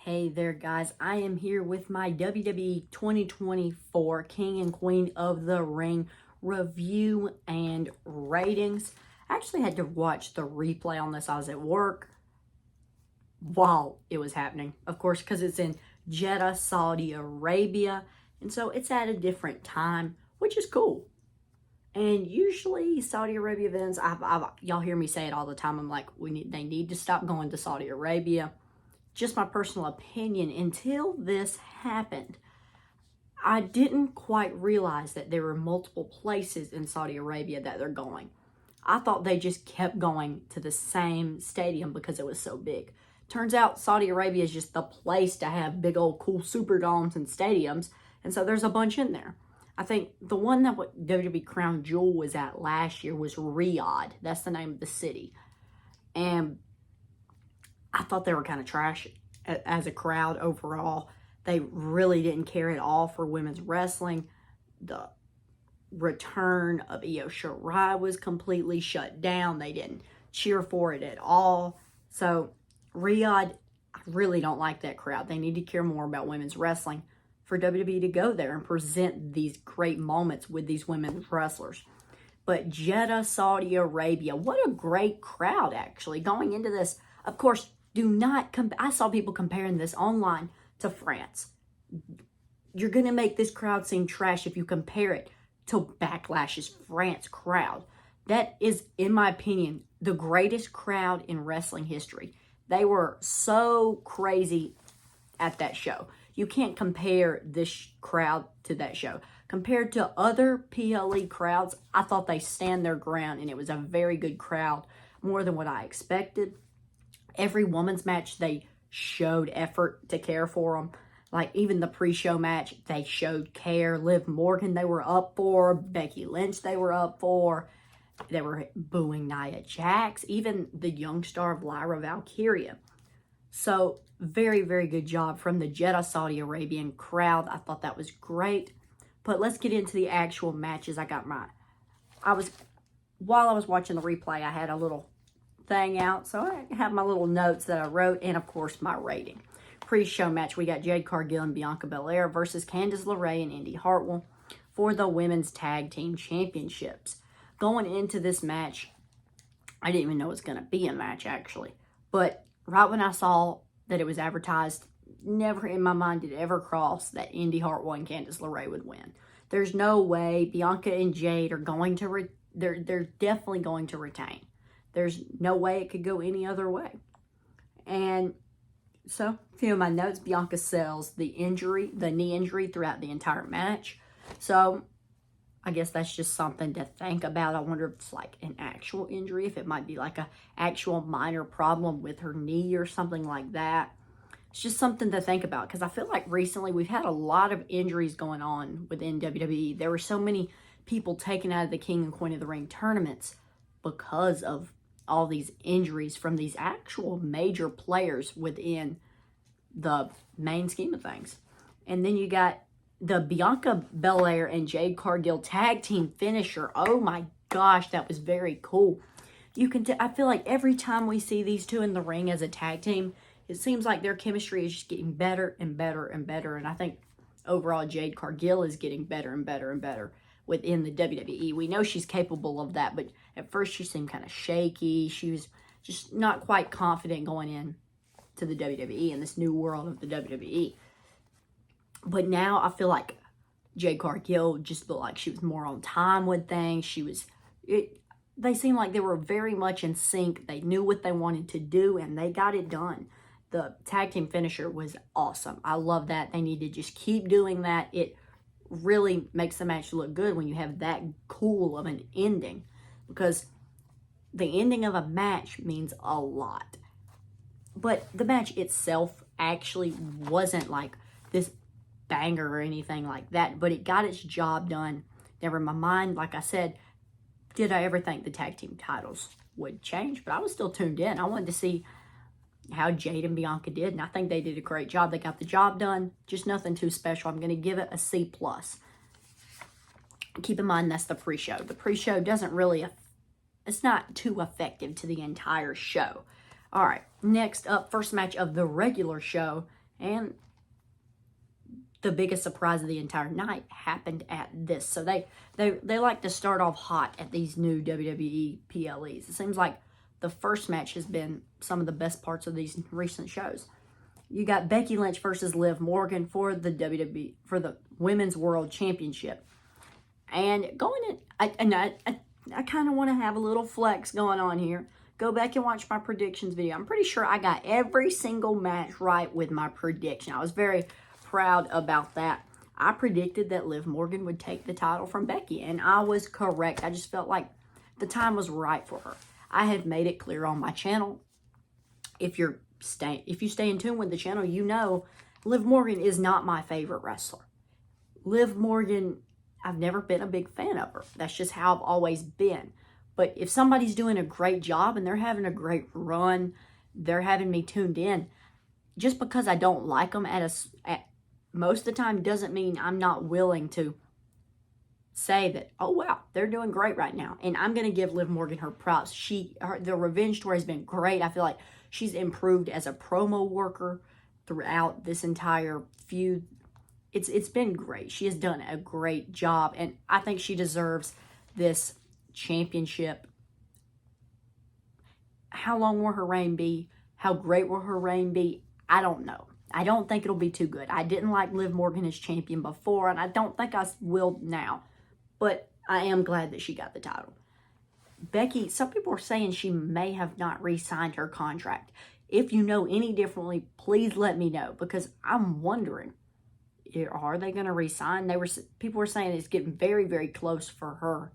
Hey there, guys. I am here with my WWE 2024 King and Queen of the Ring review and ratings. I actually had to watch the replay on this. I was at work while it was happening, of course, because it's in Jeddah, Saudi Arabia. And so it's at a different time, which is cool. And usually Saudi Arabia events, y'all hear me say it all the time. I'm like, they need to stop going to Saudi Arabia. Just my personal opinion, until this happened, I didn't quite realize that there were multiple places in Saudi Arabia that they're going. I thought they just kept going to the same stadium because it was so big. Turns out Saudi Arabia is just the place to have big old cool superdomes and stadiums, and so there's a bunch in there. I think the one that WWE Crown Jewel was at last year was Riyadh. That's the name of the city. And I thought they were kind of trash as a crowd overall. They really didn't care at all for women's wrestling. The return of Io Shirai was completely shut down. They didn't cheer for it at all. So Riyadh, I really don't like that crowd. They need to care more about women's wrestling for WWE to go there and present these great moments with these women's wrestlers. But Jeddah, Saudi Arabia, what a great crowd, actually. Going into this, of course, do not I saw people comparing this online to France. You're going to make this crowd seem trash if you compare it to Backlash's France crowd. That is, in my opinion, the greatest crowd in wrestling history. They were so crazy at that show. You can't compare this crowd to that show. Compared to other PLE crowds, I thought they stand their ground, and it was a very good crowd, more than what I expected. Every women's match, they showed effort to care for them. Like, even the pre-show match, they showed care. Liv Morgan, they were up for. Becky Lynch, they were up for. They were booing Nia Jax. Even the young star of Lyra Valkyria. So, very, very good job from the Jeddah, Saudi Arabian crowd. I thought that was great. But let's get into the actual matches. While I was watching the replay, I had a little thing out, so I have my little notes that I wrote, and of course my rating. Pre-show match, we got Jade Cargill and Bianca Belair versus Candice LeRae and Indy Hartwell for the women's tag team championships. Going into this match, I didn't even know it was going to be a match, actually, but right when I saw that it was advertised, never in my mind did it ever cross that Indy Hartwell and Candice LeRae would win. There's no way. Bianca and Jade are going to they're definitely going to retain. There's no way it could go any other way. And so, a few of my notes. Bianca sells the knee injury throughout the entire match. So, I guess that's just something to think about. I wonder if it's like an actual injury, if it might be like a actual minor problem with her knee or something like that. It's just something to think about, because I feel like recently we've had a lot of injuries going on within WWE. There were so many people taken out of the King and Queen of the Ring tournaments because of all these injuries from these actual major players within the main scheme of things. And then you got the Bianca Belair and Jade Cargill tag team finisher. Oh my gosh, that was very cool. I feel like every time we see these two in the ring as a tag team, it seems like their chemistry is just getting better and better and better. And I think overall Jade Cargill is getting better and better and better within the WWE. We know she's capable of that, but at first she seemed kind of shaky. She was just not quite confident going in to the WWE in this new world of the WWE. But now I feel like Jade Cargill just looked like she was more on time with things. They seemed like they were very much in sync. They knew what they wanted to do, and they got it done. The tag team finisher was awesome. I love that. They need to just keep doing that. It really makes the match look good when you have that cool of an ending, because the ending of a match means a lot. But the match itself actually wasn't like this banger or anything like that, but it got its job done. Never in my mind, like I said, did I ever think the tag team titles would change, but I was still tuned in. I wanted to see how Jade and Bianca did, and I think they did a great job. They got the job done, just nothing too special. I'm going to give it a C+. Keep in mind, that's the pre-show. The pre-show doesn't really, it's not too effective to the entire show. All right, next up, first match of the regular show, And the biggest surprise of the entire night happened at this. So they like to start off hot at these new WWE PLEs. It seems like the first match has been some of the best parts of these recent shows. You got Becky Lynch versus Liv Morgan for the WWE, for the Women's World Championship. And going in, I kind of want to have a little flex going on here. Go back and watch my predictions video. I'm pretty sure I got every single match right with my prediction. I was very proud about that. I predicted that Liv Morgan would take the title from Becky, and I was correct. I just felt like the time was right for her. I have made it clear on my channel. If you stay in tune with the channel, you know Liv Morgan is not my favorite wrestler. Liv Morgan, I've never been a big fan of her. That's just how I've always been. But if somebody's doing a great job and they're having a great run, they're having me tuned in, just because I don't like them at most of the time doesn't mean I'm not willing to say that, oh wow, they're doing great right now. And I'm going to give Liv Morgan her props. The revenge tour has been great. I feel like she's improved as a promo worker throughout this entire feud. It's been great. She has done a great job, and I think she deserves this championship. How long will her reign be? How great will her reign be? I don't know. I don't think it'll be too good. I didn't like Liv Morgan as champion before, and I don't think I will now. But I am glad that she got the title. Becky, some people are saying she may have not re-signed her contract. If you know any differently, please let me know, because I'm wondering, are they going to re-sign? People were saying it's getting very, very close for her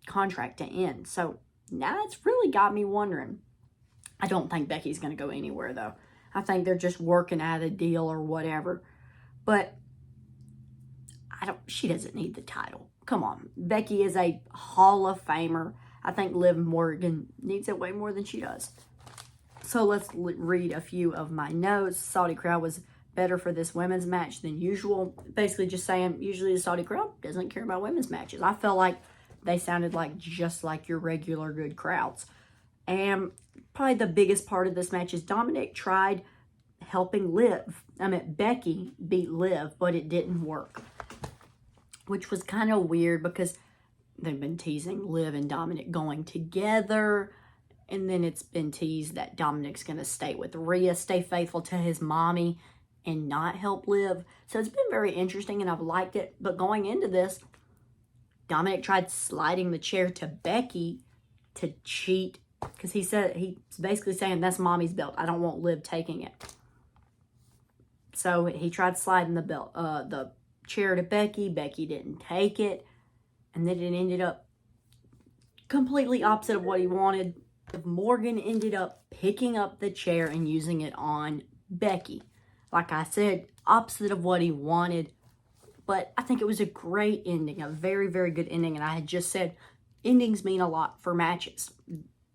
contract to end. So now it's really got me wondering. I don't think Becky's going to go anywhere, though. I think they're just working out a deal or whatever. But she doesn't need the title. Come on. Becky is a Hall of Famer. I think Liv Morgan needs it way more than she does. So let's read a few of my notes. Saudi crowd was better for this women's match than usual. Basically just saying, usually the Saudi crowd doesn't care about women's matches. I felt like they sounded like just like your regular good crowds. And probably the biggest part of this match is Dominic tried helping Becky beat Liv, but it didn't work. Which was kind of weird because they've been teasing Liv and Dominic going together. And then it's been teased that Dominic's going to stay with Rhea, stay faithful to his mommy, and not help Liv. So it's been very interesting, and I've liked it. But going into this, Dominic tried sliding the chair to Becky to cheat, because he's basically saying, that's mommy's belt. I don't want Liv taking it. So he tried sliding the chair to Becky. Becky didn't take it. And then it ended up completely opposite of what he wanted. Morgan ended up picking up the chair and using it on Becky. Like I said, opposite of what he wanted. But I think it was a great ending, a very, very good ending. And I had just said, endings mean a lot for matches.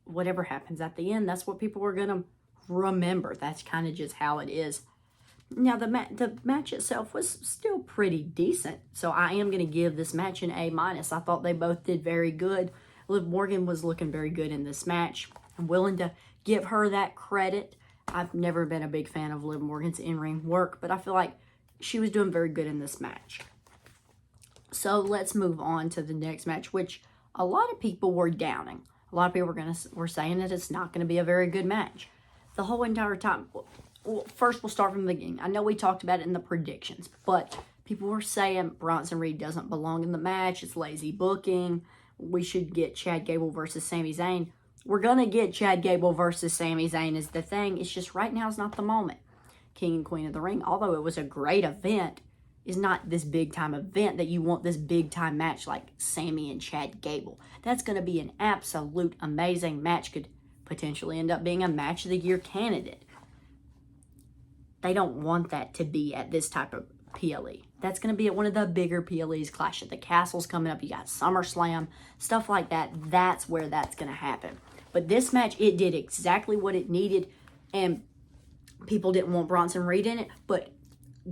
Whatever happens at the end, that's what people are going to remember. That's kind of just how it is. Now, the match itself was still pretty decent. So I am going to give this match an A-. I thought they both did very good. Liv Morgan was looking very good in this match. I'm willing to give her that credit. I've never been a big fan of Liv Morgan's in-ring work, but I feel like she was doing very good in this match. So let's move on to the next match, which a lot of people were downing. A lot of people were saying that it's not going to be a very good match. The whole entire time. Well, first, we'll start from the beginning. I know we talked about it in the predictions, but people were saying Bronson Reed doesn't belong in the match. It's lazy booking. We should get Chad Gable versus Sami Zayn. We're going to get Chad Gable versus Sami Zayn is the thing. It's just right now is not the moment. King and Queen of the Ring, although it was a great event, is not this big-time event that you want this big-time match like Sami and Chad Gable. That's going to be an absolute amazing match. Could potentially end up being a match of the year candidate. They don't want that to be at this type of PLE. That's going to be at one of the bigger PLEs. Clash at the Castle's coming up. You got SummerSlam, stuff like that. That's where that's going to happen. But this match, it did exactly what it needed, and people didn't want Bronson Reed in it, but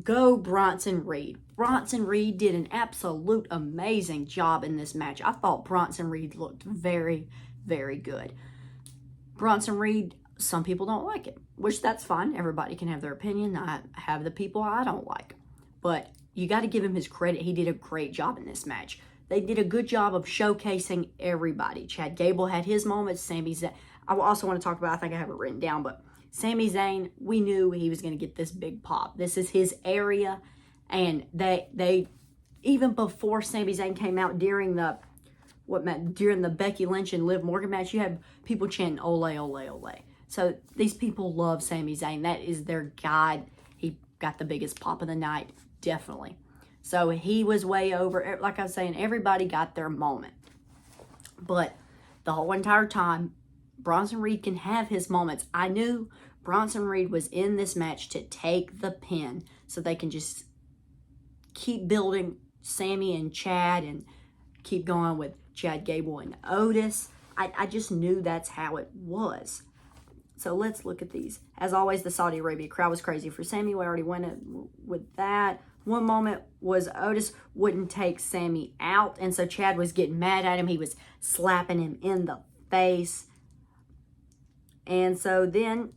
go Bronson Reed. Bronson Reed did an absolute amazing job in this match. I thought Bronson Reed looked very, very good. Bronson Reed, some people don't like it. which that's fine. Everybody can have their opinion. I have the people I don't like. But you got to give him his credit. He did a great job in this match. They did a good job of showcasing everybody. Chad Gable had his moments. Sami Zayn. I also want to talk about, I think I have it written down, but Sami Zayn, we knew he was going to get this big pop. This is his area. And they even before Sami Zayn came out during the Becky Lynch and Liv Morgan match, you had people chanting ole, ole, ole. So these people love Sami Zayn. That is their god. He got the biggest pop of the night, definitely. So he was way over. Like I was saying, everybody got their moment. But the whole entire time, Bronson Reed can have his moments. I knew Bronson Reed was in this match to take the pin so they can just keep building Sammy and Chad and keep going with Chad Gable and Otis. I just knew that's how it was. So let's look at these. As always, the Saudi Arabia crowd was crazy for Sammy. We already went with that. One moment was Otis wouldn't take Sammy out, and so Chad was getting mad at him. He was slapping him in the face. And so then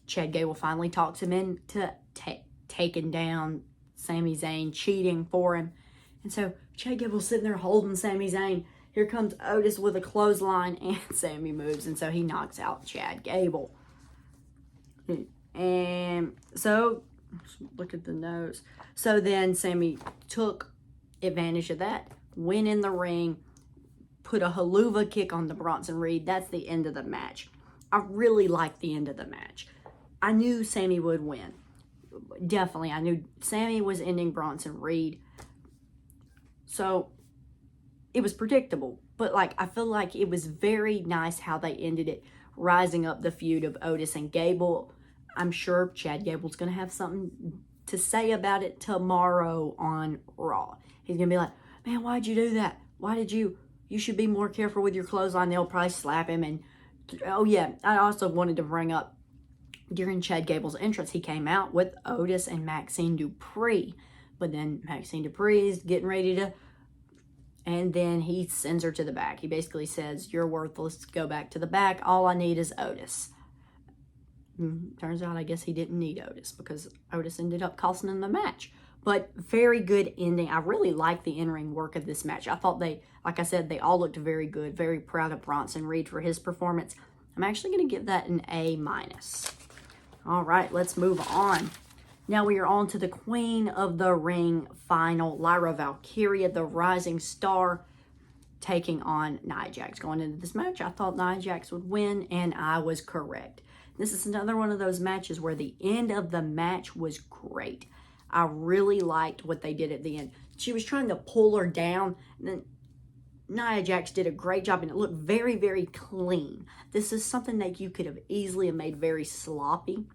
Chad Gable finally talks him into taking down Sami Zayn, cheating for him. And so Chad Gable's sitting there holding Sami Zayn. Here comes Otis with a clothesline, and Sammy moves, and so he knocks out Chad Gable. And so, look at the nose. So then Sammy took advantage of that, went in the ring, put a haluva kick on the Bronson Reed. That's the end of the match. I really liked the end of the match. I knew Sammy would win. Definitely, I knew Sammy was ending Bronson Reed. So it was predictable, but like I feel like it was very nice how they ended it, rising up the feud of Otis and Gable. I'm sure Chad Gable's going to have something to say about it tomorrow on Raw. He's going to be like, man, why'd you do that? Why did you should be more careful with your clothesline. They'll probably slap him. And oh yeah, I also wanted to bring up, during Chad Gable's entrance, he came out with Otis and Maxine Dupree. But then Maxine Dupree is getting ready to, and then he sends her to the back. He basically says, you're worthless, go back to the back. All I need is Otis. Turns out, I guess he didn't need Otis because Otis ended up costing him the match. But very good ending. I really liked the in-ring work of this match. I thought they, like I said, they all looked very good. Very proud of Bronson Reed for his performance. I'm actually going to give that an A-. All right, let's move on. Now we are on to the Queen of the Ring final. Lyra Valkyria, the rising star, taking on Nia Jax. Going into this match, I thought Nia Jax would win, and I was correct. This is another one of those matches where the end of the match was great. I really liked what they did at the end. She was trying to pull her down, and then Nia Jax did a great job, and it looked very, very clean. This is something that you could have easily made very sloppy,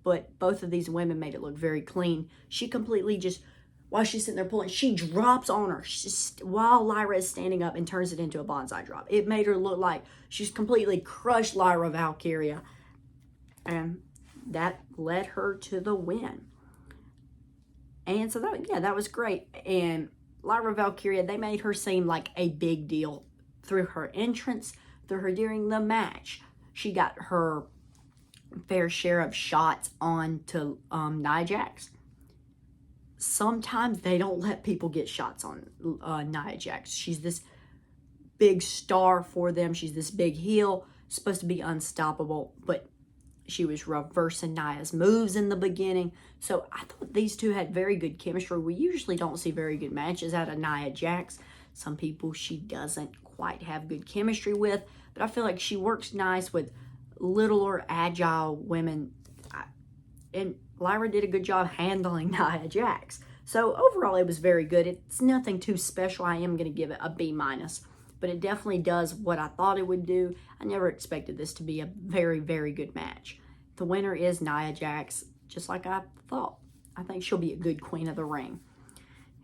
but both of these women made it look very clean. She completely just, while she's sitting there pulling, she drops on her while Lyra is standing up and turns it into a bonsai drop. It made her look like she's completely crushed Lyra Valkyria, and that led her to the win. And so that was great. And Lyra Valkyria, they made her seem like a big deal through her entrance, through her during the match. She got her fair share of shots on to Nia Jax. Sometimes they don't let people get shots on Nia Jax. She's this big star for them. She's this big heel, supposed to be unstoppable, but she was reversing Nia's moves in the beginning. So I thought these two had very good chemistry. We usually don't see very good matches out of Nia Jax. Some people she doesn't quite have good chemistry with, but I feel like she works nice with littler, agile women. And Lyra did a good job handling Nia Jax. So overall, it was very good. It's nothing too special. I am going to give it a B-, but it definitely does what I thought it would do. I never expected this to be a very, very good match. The winner is Nia Jax, just like I thought. I think she'll be a good Queen of the Ring.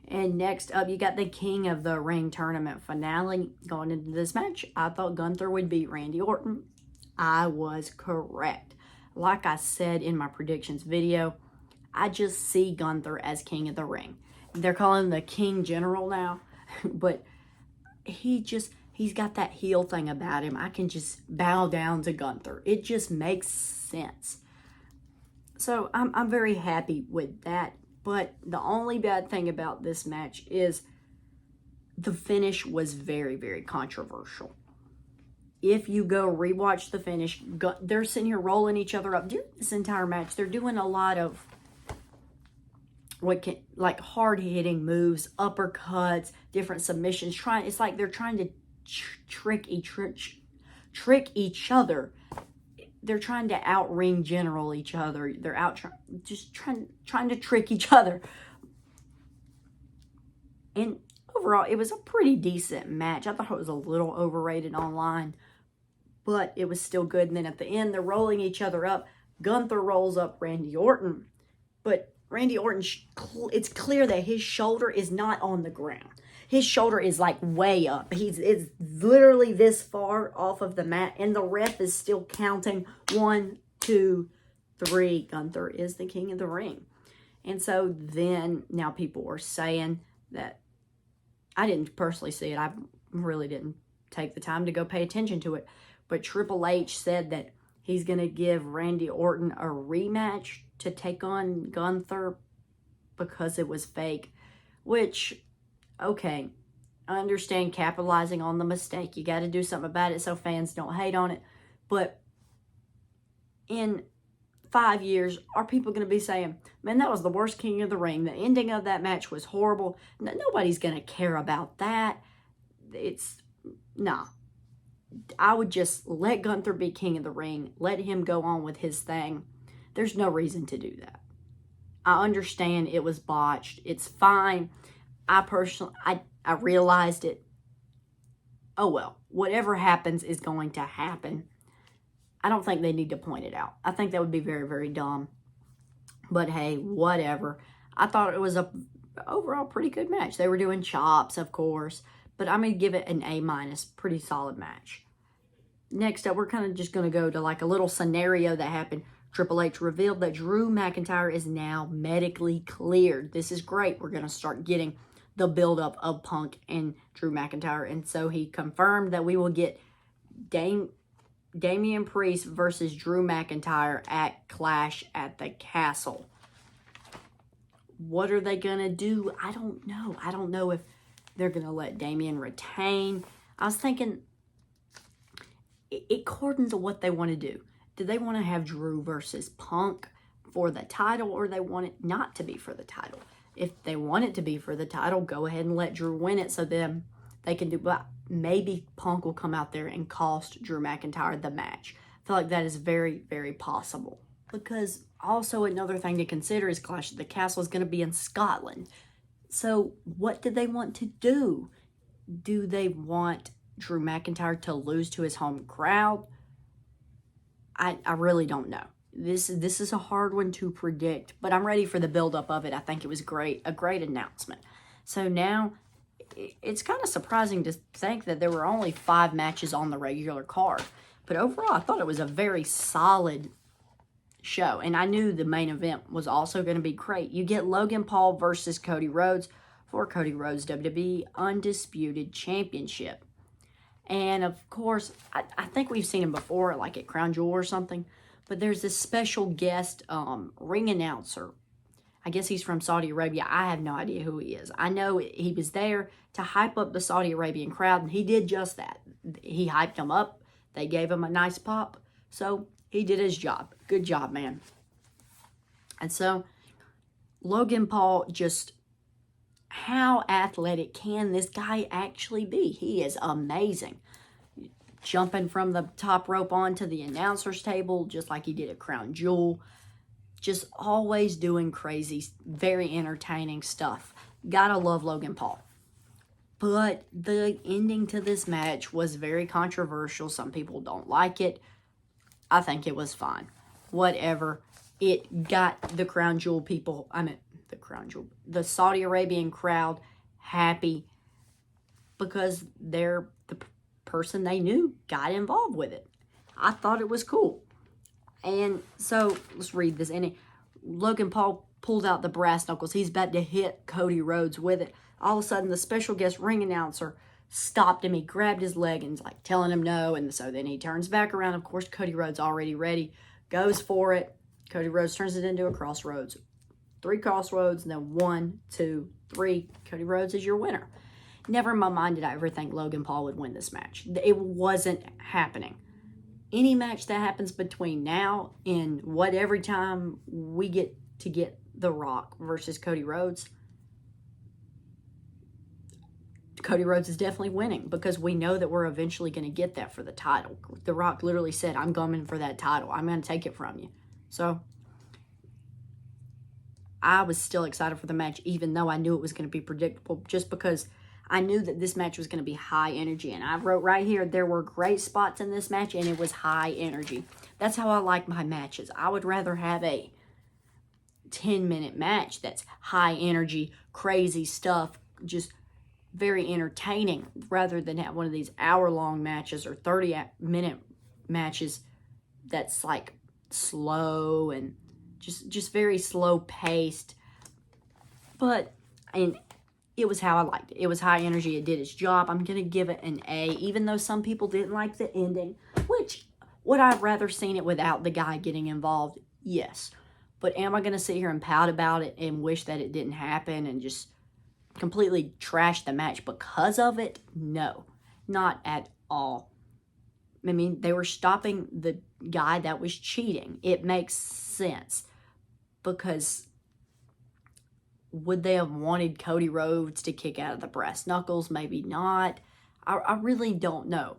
And next up, you got the King of the Ring tournament finale. Going into this match, I thought Gunther would beat Randy Orton. I was correct. Like I said in my predictions video, I just see Gunther as King of the Ring. They're calling him the King General now, but he's got that heel thing about him. I can just bow down to Gunther. It just makes sense. So I'm very happy with that. But the only bad thing about this match is the finish was very, very controversial. If you go rewatch the finish, they're sitting here rolling each other up during this entire match. They're doing a lot of like hard hitting moves, uppercuts, different submissions. It's like they're trying to trick each other. They're trying to out-ring general each other. They're trying to trick each other. And overall, it was a pretty decent match. I thought it was a little overrated online, but it was still good. And then at the end, they're rolling each other up. Gunther rolls up Randy Orton, but Randy Orton, it's clear that his shoulder is not on the ground. His shoulder is like way up. It's literally this far off of the mat, and the ref is still counting 1, 2, 3. Gunther is the king of the ring. And so then now people are saying that, I didn't personally see it. I really didn't take the time to go pay attention to it. But Triple H said that he's going to give Randy Orton a rematch to take on Gunther because it was fake, which, okay, I understand capitalizing on the mistake. You got to do something about it so fans don't hate on it. But in 5 years, are people going to be saying, man, that was the worst King of the Ring. The ending of that match was horrible. Nobody's going to care about that. Nah. I would just let Gunther be King of the Ring. Let him go on with his thing. There's no reason to do that. I understand it was botched. It's fine. I realized it. Oh well, whatever happens is going to happen. I don't think they need to point it out. I think that would be very, very dumb. But hey, whatever. I thought it was a overall pretty good match. They were doing chops, of course, but I'm going to give it an A-. Pretty solid match. Next up, we're kind of just going to go to like a little scenario that happened. Triple H revealed that Drew McIntyre is now medically cleared. This is great. We're going to start getting the buildup of Punk and Drew McIntyre. And so he confirmed that we will get Damian Priest versus Drew McIntyre at Clash at the Castle. What are they going to do? I don't know. I don't know if they're going to let Damian retain. I was thinking, according to what they want to do. Do they want to have Drew versus Punk for the title, or they want it not to be for the title? If they want it to be for the title, go ahead and let Drew win it so then they can do, but maybe Punk will come out there and cost Drew McIntyre the match. I feel like that is very, very possible. Because also another thing to consider is Clash at the Castle is going to be in Scotland. So what do they want to do? Do they want Drew McIntyre to lose to his home crowd? I really don't know. This is a hard one to predict, but I'm ready for the buildup of it. I think it was great, a great announcement. So now, it's kind of surprising to think that there were only 5 matches on the regular card. But overall, I thought it was a very solid show. And I knew the main event was also going to be great. You get Logan Paul versus Cody Rhodes for Cody Rhodes' WWE Undisputed Championship. And of course, I think we've seen him before, like at Crown Jewel or something. But there's this special guest ring announcer. I guess he's from Saudi Arabia. I have no idea who he is. I know he was there to hype up the Saudi Arabian crowd, and he did just that. He hyped them up. They gave him a nice pop. So he did his job. Good job, man. And so Logan Paul, just how athletic can this guy actually be? He is amazing. Jumping from the top rope onto the announcer's table, just like he did at Crown Jewel. Just always doing crazy, very entertaining stuff. Gotta love Logan Paul. But the ending to this match was very controversial. Some people don't like it. I think it was fine. Whatever. It got the Crown Jewel people, the Saudi Arabian crowd happy because the person they knew got involved with it. I thought it was cool. And so, let's read this. And Logan Paul pulled out the brass knuckles. He's about to hit Cody Rhodes with it. All of a sudden, the special guest ring announcer stopped him. He grabbed his leg and was like telling him no. And so then he turns back around. Of course, Cody Rhodes already ready, goes for it. Cody Rhodes turns it into a crossroads. 3 crossroads, and then 1, 2, 3. Cody Rhodes is your winner. Never in my mind did I ever think Logan Paul would win this match. It wasn't happening. Any match that happens between now and whatever time we get to get The Rock versus Cody Rhodes, Cody Rhodes is definitely winning, because we know that we're eventually going to get that for the title. The Rock literally said, I'm coming for that title. I'm going to take it from you. So I was still excited for the match, even though I knew it was going to be predictable, just because I knew that this match was going to be high energy. And I wrote right here, there were great spots in this match, and it was high energy. That's how I like my matches. I would rather have a 10-minute match that's high energy, crazy stuff, just very entertaining, rather than have one of these hour-long matches or 30-minute matches that's like slow and just very slow-paced. But, and it was how I liked it. It was high energy. It did its job. I'm going to give it an A, even though some people didn't like the ending, which would I rather seen it without the guy getting involved? Yes. But am I going to sit here and pout about it and wish that it didn't happen and just completely trash the match because of it? No, not at all. I mean, they were stopping the guy that was cheating. It makes sense, because would they have wanted Cody Rhodes to kick out of the brass knuckles? Maybe not. I really don't know,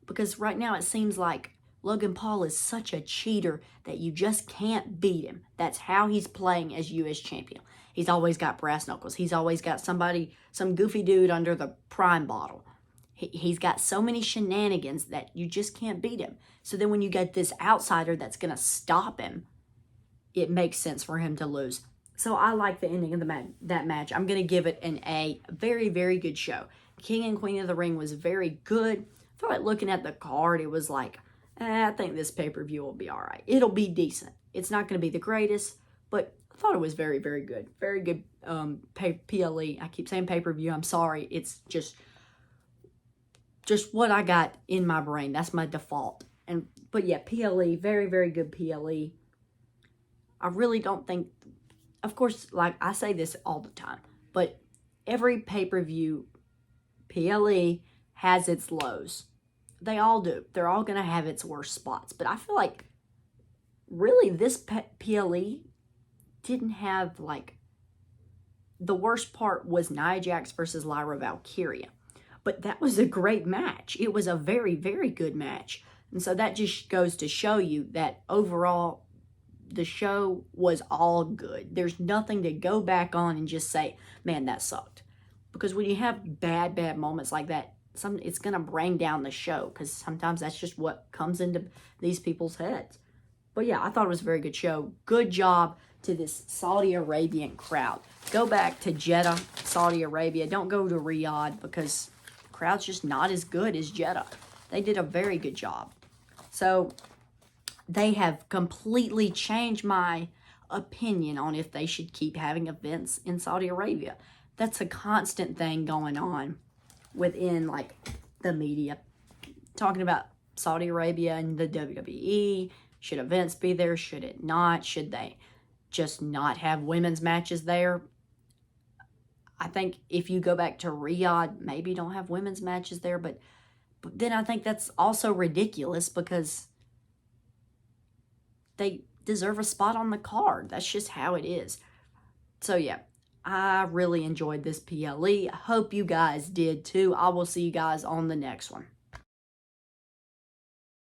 because right now it seems like Logan Paul is such a cheater that you just can't beat him. That's how he's playing as U.S. champion. He's always got brass knuckles. He's always got somebody, some goofy dude under the prime bottle. He's got so many shenanigans that you just can't beat him. So then when you get this outsider that's going to stop him, it makes sense for him to lose. So I like the ending of that match. I'm going to give it an A. Very, very good show. King and Queen of the Ring was very good. I feel like looking at the card, it was like, I think this pay-per-view will be all right. It'll be decent. It's not going to be the greatest, but I thought it was very, very good. Very good PLE. I keep saying pay-per-view. I'm sorry. It's just what I got in my brain. That's my default. But yeah, PLE, very, very good PLE. I really don't think, of course, like I say this all the time, but every pay-per-view PLE has its lows. They all do. They're all going to have its worst spots. But I feel like really this PLE didn't have, like, the worst part was Nia Jax versus Lyra Valkyria. But that was a great match. It was a very, very good match. And so that just goes to show you that overall the show was all good. There's nothing to go back on and just say, man, that sucked. Because when you have bad moments like that, it's going to bring down the show, because sometimes that's just what comes into these people's heads. But yeah, I thought it was a very good show. Good job to this Saudi Arabian crowd. Go back to Jeddah, Saudi Arabia. Don't go to Riyadh, because the crowd's just not as good as Jeddah. They did a very good job. So they have completely changed my opinion on if they should keep having events in Saudi Arabia. That's a constant thing going on within, like, the media, talking about Saudi Arabia and the WWE. Should events be there? Should it not? Should they just not have women's matches there? I think if you go back to Riyadh, maybe don't have women's matches there, but then I think that's also ridiculous, because they deserve a spot on the card. That's just how it is. So yeah, I really enjoyed this PLE. I hope you guys did too. I will see you guys on the next one.